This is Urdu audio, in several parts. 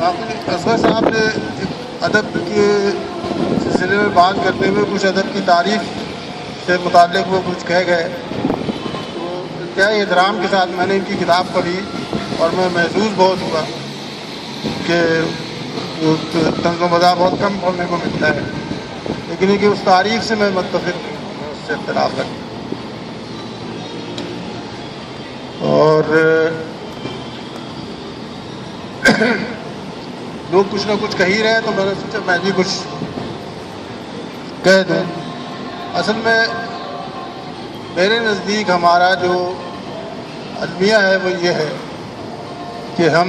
اصغر صاحب نے ادب کے سلسلے میں بات کرتے ہوئے کچھ ادب کی تعریف سے متعلق وہ کچھ کہہ گئے، تو انتہائی احترام کے ساتھ میں نے ان کی کتاب پڑھی اور میں محظوظ بہت ہوا کہ طنز و مزاح بہت کم پڑھنے کو ملتا ہے، لیکن یہ کہ اس تعریف سے میں متفق نہیں ہوں، میں اس سے اختلاف رکھتا ہوں۔ اور لوگ کچھ نہ کچھ کہہ ہی رہے ہیں تو میں نے سوچا میں بھی کچھ کہہ دوں۔ اصل میں میرے نزدیک ہمارا جو المیہ ہے وہ یہ ہے کہ ہم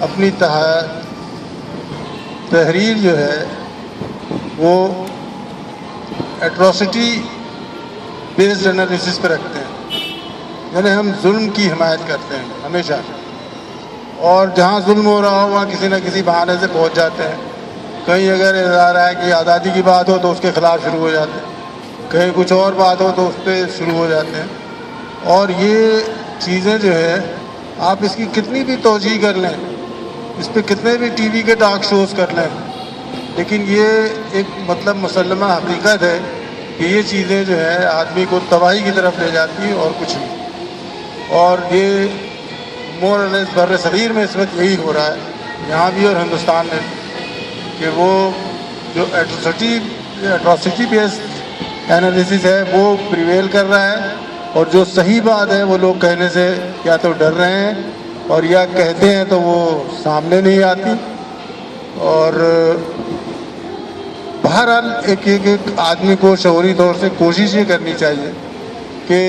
اپنی تحریر جو ہے وہ ایٹراسٹی بیسڈ انالیسس پہ رکھتے ہیں، یعنی ہم ظلم کی حمایت کرتے ہیں ہمیشہ، اور جہاں ظلم ہو رہا ہو وہاں کسی نہ کسی بہانے سے پہنچ جاتے ہیں۔ کہیں اگر اظہار ہے کہ آزادی کی بات ہو تو اس کے خلاف شروع ہو جاتے ہیں، کہیں کچھ اور بات ہو تو اس پہ شروع ہو جاتے ہیں، اور یہ چیزیں جو ہے آپ اس کی کتنی بھی توجیہ کر لیں، اس پہ کتنے بھی ٹی وی کے ٹاک شوز کر لیں، لیکن یہ ایک مطلب مسلمہ حقیقت ہے کہ یہ چیزیں جو ہے آدمی کو تباہی کی طرف لے جاتی ہیں اور کچھ نہیں۔ اور یہ مور اور لیس بر صغیر میں اس وقت یہی ہو رہا ہے، یہاں بھی اور ہندوستان میں، کہ وہ جو ایٹراسٹی بیسڈ انالیسس ہے وہ پریویل کر رہا ہے، اور جو صحیح بات ہے وہ لوگ کہنے سے یا تو ڈر رہے ہیں اور یا کہتے ہیں تو وہ سامنے نہیں آتی۔ اور بہرحال ایک آدمی کو شعوری طور سے کوشش یہ کرنی چاہیے کہ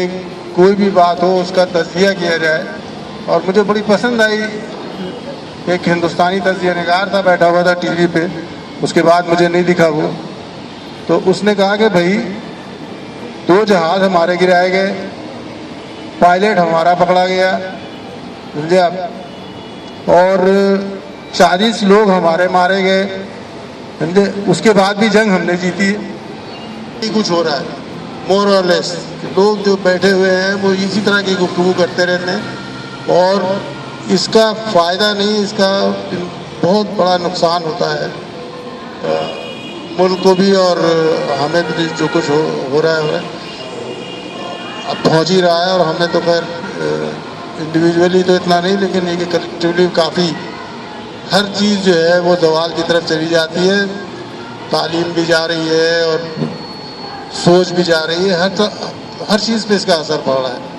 کوئی بھی بات ہو اس کا تجزیہ کیا جائے۔ اور مجھے بڑی پسند آئی، ایک ہندوستانی تجزیہ نگار تھا بیٹھا ہوا تھا ٹی وی پہ، اس کے بعد مجھے نہیں دکھا وہ، تو اس نے کہا کہ بھائی 2 جہاز ہمارے گرائے گئے، پائلٹ ہمارا پکڑا گیا، سمجھے آپ، اور 40 لوگ ہمارے مارے گئے، سمجھے، اس کے بعد بھی جنگ ہم نے جیتی ہے۔ یہ کچھ ہو رہا ہے مور اور لیس، لوگ جو بیٹھے ہوئے ہیں وہ اسی طرح کی گفتگو کرتے رہتے ہیں، اور اس کا فائدہ نہیں، اس کا بہت بڑا نقصان ہوتا ہے ملک کو بھی اور ہمیں بھی۔ جو کچھ ہو رہا ہے اب پہنچ ہی رہا ہے، اور ہمیں تو خیر انڈیویجولی تو اتنا نہیں، لیکن یہ کہ کلیکٹیولی کافی ہر چیز جو ہے وہ زوال کی طرف چلی جاتی ہے، تعلیم بھی جا رہی ہے اور سوچ بھی جا رہی ہے، ہر چیز پہ اس کا اثر پڑ رہا ہے۔